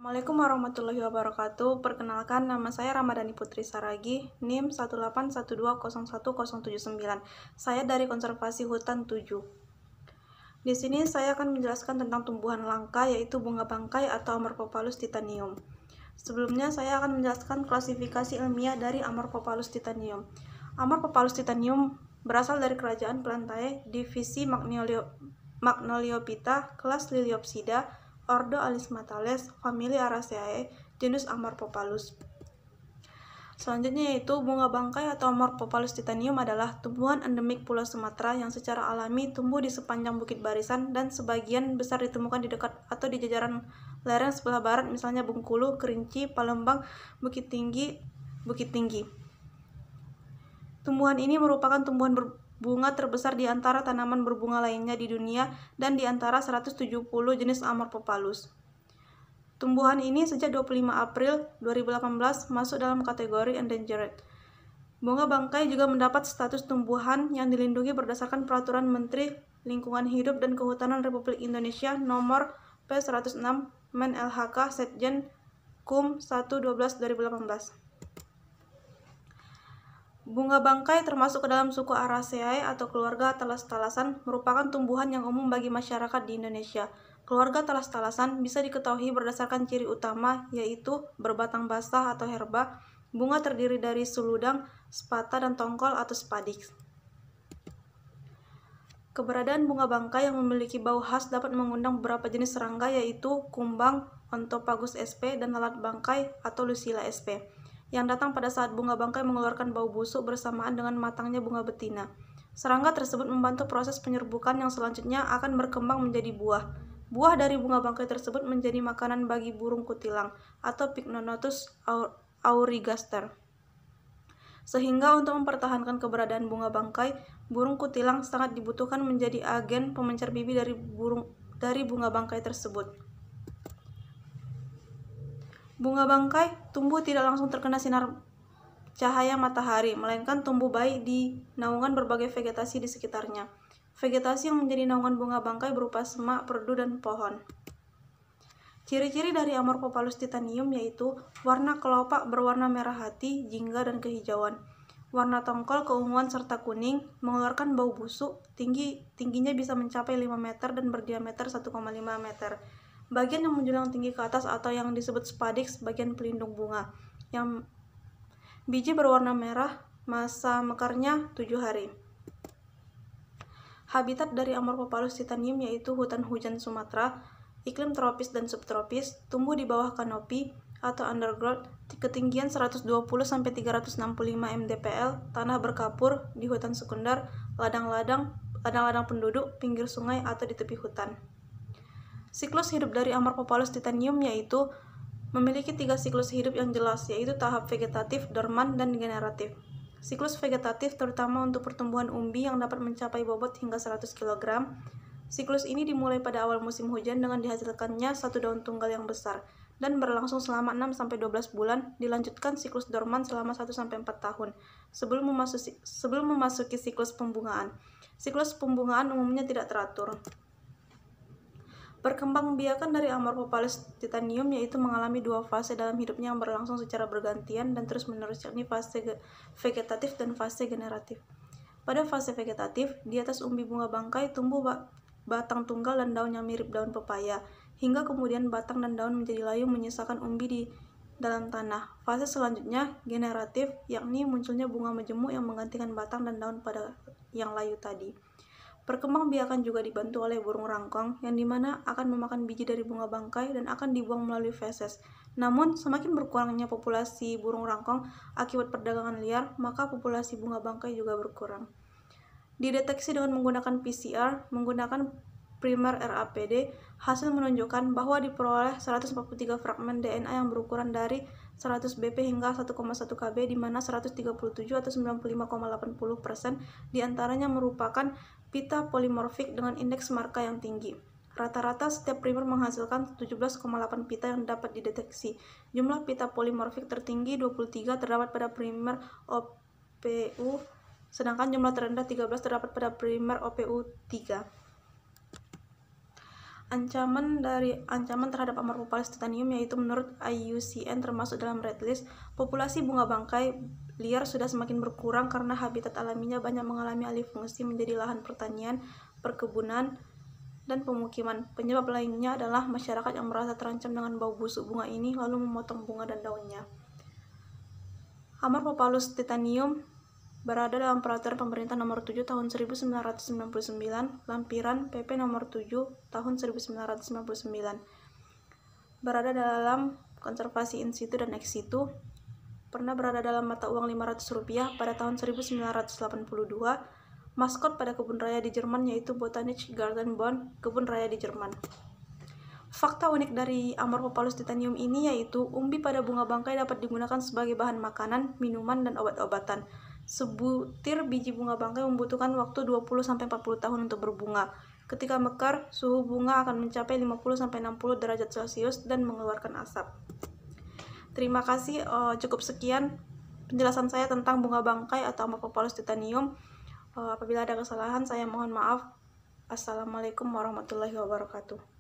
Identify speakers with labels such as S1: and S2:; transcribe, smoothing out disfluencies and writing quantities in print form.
S1: Assalamualaikum warahmatullahi wabarakatuh. Perkenalkan, nama saya Ramadhani Putri Saragi, NIM 181201079. Saya dari Konservasi Hutan 7. Di sini saya akan menjelaskan tentang tumbuhan langka, yaitu bunga bangkai atau Amorphophallus titanium. Sebelumnya, saya akan menjelaskan klasifikasi ilmiah dari Amorphophallus titanium. Amorphophallus titanium berasal dari kerajaan Plantae, divisi Magnoliophyta, kelas Liliopsida, ordo Alismatales, famili Araceae, genus Amorphophallus. Selanjutnya yaitu bunga bangkai atau Amorphophallus titanium adalah tumbuhan endemik Pulau Sumatera yang secara alami tumbuh di sepanjang bukit barisan dan sebagian besar ditemukan di dekat atau di jajaran lereng sebelah barat, misalnya Bengkulu, Kerinci, Palembang, Bukit Tinggi. Tumbuhan ini merupakan tumbuhan berbunga terbesar di antara tanaman berbunga lainnya di dunia dan di antara 170 jenis Amorphophallus. Tumbuhan ini sejak 25 April 2018 masuk dalam kategori endangered. Bunga bangkai juga mendapat status tumbuhan yang dilindungi berdasarkan Peraturan Menteri Lingkungan Hidup dan Kehutanan Republik Indonesia Nomor P106 Men LHK Setjen Kum 1/12/2018. Bunga bangkai termasuk ke dalam suku Araceae atau keluarga talas-talasan, merupakan tumbuhan yang umum bagi masyarakat di Indonesia. Keluarga talas-talasan bisa diketahui berdasarkan ciri utama, yaitu berbatang basah atau herba, bunga terdiri dari suludang, spata, dan tongkol atau spadix. Keberadaan bunga bangkai yang memiliki bau khas dapat mengundang beberapa jenis serangga, yaitu kumbang, Ontophagus sp, dan lalat bangkai atau Lucilla sp, yang datang pada saat bunga bangkai mengeluarkan bau busuk bersamaan dengan matangnya bunga betina. Serangga tersebut membantu proses penyerbukan yang selanjutnya akan berkembang menjadi buah. Buah dari bunga bangkai tersebut menjadi makanan bagi burung kutilang atau Pycnonotus aurigaster. Sehingga untuk mempertahankan keberadaan bunga bangkai, burung kutilang sangat dibutuhkan menjadi agen pemencar bibi dari bunga bangkai tersebut. Bunga bangkai tumbuh tidak langsung terkena sinar cahaya matahari, melainkan tumbuh baik di naungan berbagai vegetasi di sekitarnya. Vegetasi yang menjadi naungan bunga bangkai berupa semak, perdu, dan pohon. Ciri-ciri dari Amorphophallus titanium yaitu warna kelopak berwarna merah hati, jingga, dan kehijauan. Warna tongkol keunguan serta kuning, mengeluarkan bau busuk, tingginya bisa mencapai 5 meter dan berdiameter 1,5 meter. Bagian yang menjulang tinggi ke atas atau yang disebut spadix, bagian pelindung bunga. Yang biji berwarna merah, masa mekarnya 7 hari. Habitat dari Amorphophallus titanium yaitu hutan hujan Sumatera, iklim tropis dan subtropis, tumbuh di bawah kanopi atau undergrowth, ketinggian 120-365 mdpl, tanah berkapur, di hutan sekunder, ladang-ladang penduduk, pinggir sungai atau di tepi hutan. Siklus hidup dari Amorphophallus titanium yaitu memiliki 3 siklus hidup yang jelas, yaitu tahap vegetatif, dorman, dan generatif. Siklus vegetatif terutama untuk pertumbuhan umbi yang dapat mencapai bobot hingga 100 kg. Siklus ini dimulai pada awal musim hujan dengan dihasilkannya satu daun tunggal yang besar dan berlangsung selama 6-12 bulan, dilanjutkan siklus dorman selama 1-4 tahun sebelum memasuki siklus pembungaan. Siklus pembungaan umumnya tidak teratur. Perkembangbiakan dari Amorphophallus titanium yaitu mengalami 2 fase dalam hidupnya yang berlangsung secara bergantian dan terus-menerus, yakni fase vegetatif dan fase generatif. Pada fase vegetatif, di atas umbi bunga bangkai tumbuh batang tunggal dan daun yang mirip daun pepaya, hingga kemudian batang dan daun menjadi layu menyisakan umbi di dalam tanah. Fase selanjutnya, generatif, yakni munculnya bunga majemuk yang menggantikan batang dan daun pada yang layu tadi. Perkembangbiakan juga dibantu oleh burung rangkong, yang dimana akan memakan biji dari bunga bangkai dan akan dibuang melalui feses. Namun, semakin berkurangnya populasi burung rangkong akibat perdagangan liar, maka populasi bunga bangkai juga berkurang. Dideteksi dengan menggunakan PCR, menggunakan primer RAPD, hasil menunjukkan bahwa diperoleh 143 fragmen DNA yang berukuran dari 100 bp hingga 1,1 kb, di mana 137 atau 95,80% diantaranya merupakan pita polimorfik dengan indeks marka yang tinggi. Rata-rata setiap primer menghasilkan 17,8 pita yang dapat dideteksi. Jumlah pita polimorfik tertinggi 23 terdapat pada primer OPU, sedangkan jumlah terendah 13 terdapat pada primer OPU 3. Ancaman terhadap Amorphophallus titanium yaitu menurut IUCN termasuk dalam red list. Populasi bunga bangkai liar sudah semakin berkurang karena habitat alaminya banyak mengalami alih fungsi menjadi lahan pertanian, perkebunan, dan pemukiman. Penyebab lainnya adalah masyarakat yang merasa terancam dengan bau busuk bunga ini lalu memotong bunga dan daunnya. Amorphophallus titanium berada dalam Peraturan Pemerintah Nomor 7 Tahun 1999, lampiran PP Nomor 7 Tahun 1999. Berada dalam konservasi in situ dan ex situ. Pernah berada dalam mata uang Rp500 pada tahun 1982. Maskot pada kebun raya di Jerman yaitu Botanische Garten Bonn, kebun raya di Jerman. Fakta unik dari Amorphophallus titanium ini yaitu umbi pada bunga bangkai dapat digunakan sebagai bahan makanan, minuman, dan obat-obatan. Sebutir biji bunga bangkai membutuhkan waktu 20-40 tahun untuk berbunga. Ketika mekar, suhu bunga akan mencapai 50-60 derajat Celcius dan mengeluarkan asap. Terima kasih, cukup sekian penjelasan saya tentang bunga bangkai atau Amorphophallus titanium. Apabila ada kesalahan, saya mohon maaf. Assalamualaikum warahmatullahi wabarakatuh.